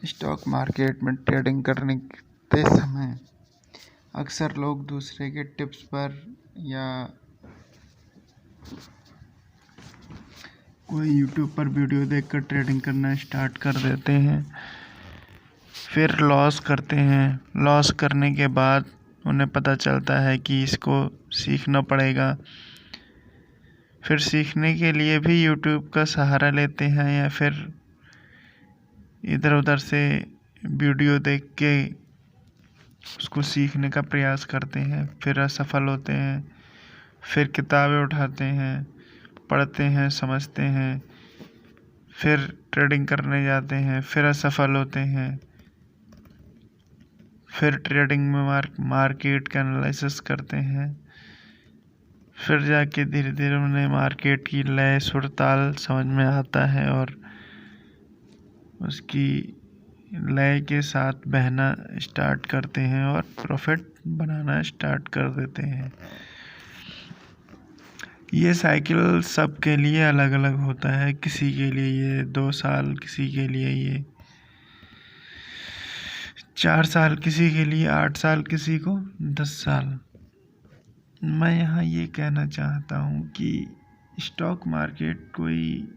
Stock market में trading करते समय अक्सर लोग दूसरे के टिप्स पर या कोई यूट्यूब पर वीडियो देखकर ट्रेडिंग करना स्टार्ट कर देते हैं, फिर लॉस करते हैं। लॉस करने के बाद उन्हें पता चलता है कि इसको सीखना पड़ेगा। फिर सीखने के लिए भी यूट्यूब का सहारा लेते हैं या फिर इधर उधर से वीडियो देख के उसको सीखने का प्रयास करते हैं, फिर असफल होते हैं। फिर किताबें उठाते हैं, पढ़ते हैं, समझते हैं, फिर ट्रेडिंग करने जाते हैं, फिर असफल होते हैं। फिर ट्रेडिंग में मार्केट का एनालिसिस करते हैं, फिर जाके धीरे धीरे उन्हें मार्केट की लय सुर ताल समझ में आता है और उसकी लय के साथ बहना स्टार्ट करते हैं और प्रॉफिट बनाना स्टार्ट कर देते हैं। ये साइकिल सबके लिए अलग अलग होता है। किसी के लिए ये 2 साल, किसी के लिए ये 4 साल, किसी के लिए 8 साल, किसी को 10 साल। मैं यहाँ ये कहना चाहता हूँ कि स्टॉक मार्केट कोई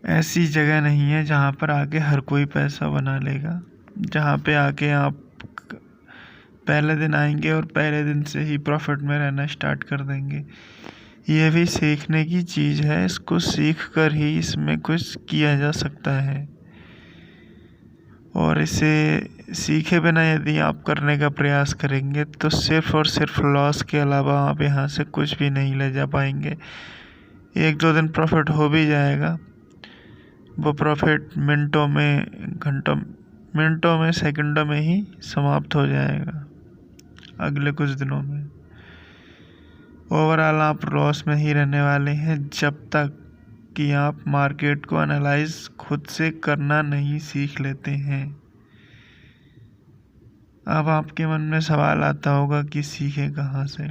ऐसी जगह नहीं है जहाँ पर आके हर कोई पैसा बना लेगा, जहाँ पे आके आप पहले दिन आएंगे और पहले दिन से ही प्रॉफिट में रहना स्टार्ट कर देंगे। ये भी सीखने की चीज़ है, इसको सीख कर ही इसमें कुछ किया जा सकता है। और इसे सीखे बिना यदि आप करने का प्रयास करेंगे तो सिर्फ और सिर्फ लॉस के अलावा आप यहाँ से कुछ भी नहीं ले जा पाएंगे। 1-2 दिन प्रॉफिट हो भी जाएगा, वो प्रॉफिट मिनटों में सेकंडों में ही समाप्त हो जाएगा अगले कुछ दिनों में। ओवरऑल आप लॉस में ही रहने वाले हैं जब तक कि आप मार्केट को एनालाइज खुद से करना नहीं सीख लेते हैं। अब आपके मन में सवाल आता होगा कि सीखें कहाँ से।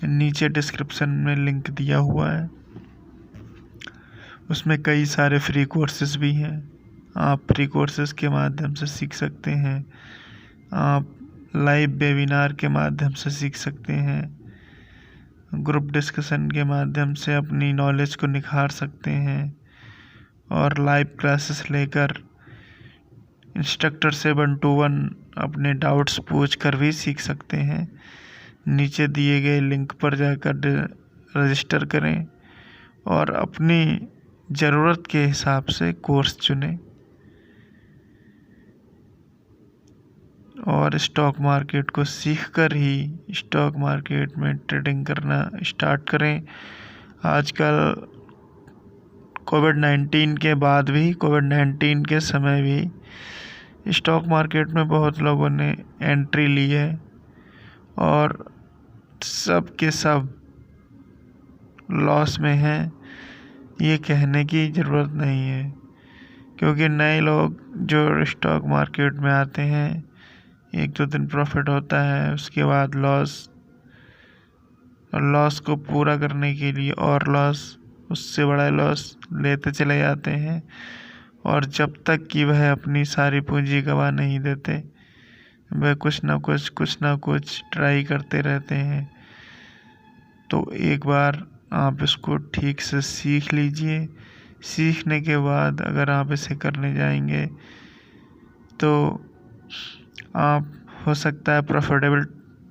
नीचे डिस्क्रिप्शन में लिंक दिया हुआ है, उसमें कई सारे फ्री कोर्सेज भी हैं। आप फ्री कोर्सेज के माध्यम से सीख सकते हैं, आप लाइव वेबिनार के माध्यम से सीख सकते हैं, ग्रुप डिस्कशन के माध्यम से अपनी नॉलेज को निखार सकते हैं और लाइव क्लासेस लेकर इंस्ट्रक्टर से 1 to 1 अपने डाउट्स पूछ कर भी सीख सकते हैं। नीचे दिए गए लिंक पर जाकर रजिस्टर करें और अपनी ज़रूरत के हिसाब से कोर्स चुनें और स्टॉक मार्केट को सीखकर ही स्टॉक मार्केट में ट्रेडिंग करना स्टार्ट करें। आजकल कोविड-19 के बाद भी, कोविड-19 के समय भी स्टॉक मार्केट में बहुत लोगों ने एंट्री ली है और सब के सब लॉस में हैं। ये कहने की ज़रूरत नहीं है, क्योंकि नए लोग जो स्टॉक मार्केट में आते हैं, 1-2 दिन प्रॉफिट होता है, उसके बाद लॉस को पूरा करने के लिए और लॉस, उससे बड़ा लॉस लेते चले जाते हैं और जब तक कि वह अपनी सारी पूंजी गंवा नहीं देते, वह कुछ ना कुछ ट्राई करते रहते हैं। तो एक बार आप इसको ठीक से सीख लीजिए। सीखने के बाद अगर आप इसे करने जाएंगे तो आप हो सकता है प्रॉफिटेबल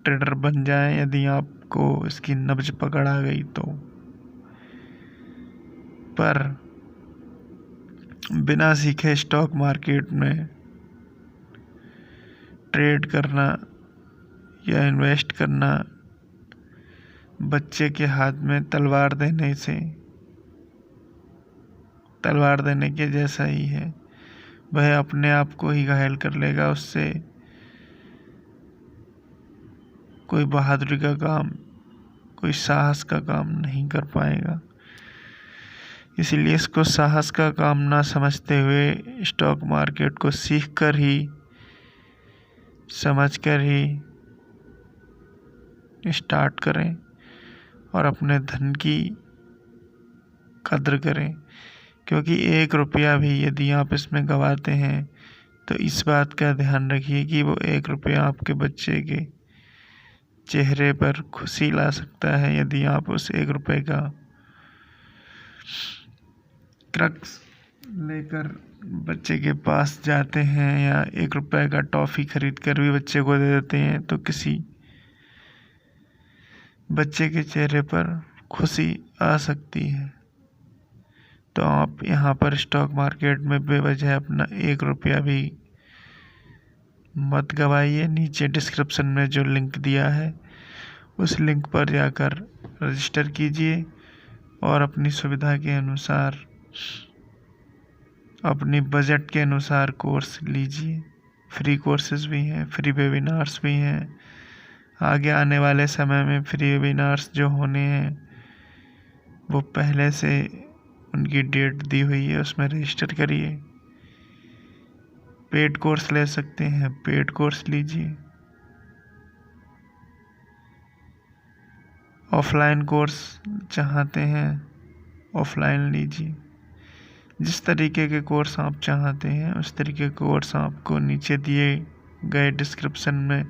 ट्रेडर बन जाएं, यदि आपको इसकी नब्ज पकड़ आ गई तो। पर बिना सीखे स्टॉक मार्केट में ट्रेड करना या इन्वेस्ट करना बच्चे के हाथ में तलवार देने के जैसा ही है। वह अपने आप को ही घायल कर लेगा, उससे कोई बहादुरी का काम, कोई साहस का काम नहीं कर पाएगा। इसलिए इसको साहस का काम ना समझते हुए स्टॉक मार्केट को सीख कर ही, समझ कर ही स्टार्ट करें और अपने धन की कद्र करें, क्योंकि 1 रुपया भी यदि आप इसमें गंवाते हैं तो इस बात का ध्यान रखिए कि वो 1 रुपया आपके बच्चे के चेहरे पर खुशी ला सकता है। यदि आप उस 1 रुपये का क्रक्स लेकर बच्चे के पास जाते हैं या 1 रुपये का टॉफ़ी खरीद कर भी बच्चे को दे देते हैं तो किसी बच्चे के चेहरे पर खुशी आ सकती है। तो आप यहाँ पर स्टॉक मार्केट में बेवजह अपना 1 रुपया भी मत गवाइए। नीचे डिस्क्रिप्शन में जो लिंक दिया है उस लिंक पर जाकर रजिस्टर कीजिए और अपनी सुविधा के अनुसार, अपनी बजट के अनुसार कोर्स लीजिए। फ्री कोर्सेज भी हैं, फ्री वेबिनार्स भी हैं। आगे आने वाले समय में फ्री वेबिनार्स जो होने हैं वो पहले से उनकी डेट दी हुई है, उसमें रजिस्टर करिए। पेड कोर्स ले सकते हैं, पेड कोर्स लीजिए। ऑफलाइन कोर्स चाहते हैं, ऑफलाइन लीजिए। जिस तरीके के कोर्स आप चाहते हैं उस तरीके के कोर्स आपको नीचे दिए गए डिस्क्रिप्शन में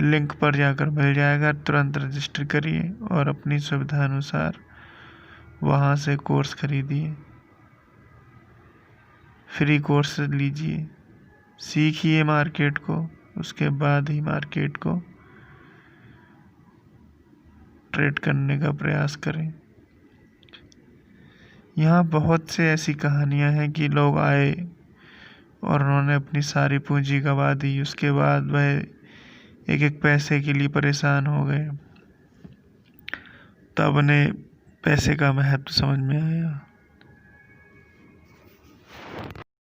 लिंक पर जाकर मिल जाएगा। तुरंत रजिस्टर करिए और अपनी सुविधा अनुसार वहाँ से कोर्स खरीदिए, फ्री कोर्स लीजिए, सीखिए मार्केट को, उसके बाद ही मार्केट को ट्रेड करने का प्रयास करें। यहाँ बहुत से ऐसी कहानियाँ हैं कि लोग आए और उन्होंने अपनी सारी पूंजी गंवा दी, उसके बाद वह एक एक पैसे के लिए परेशान हो गए, तब उन्हें पैसे का महत्व समझ में आया।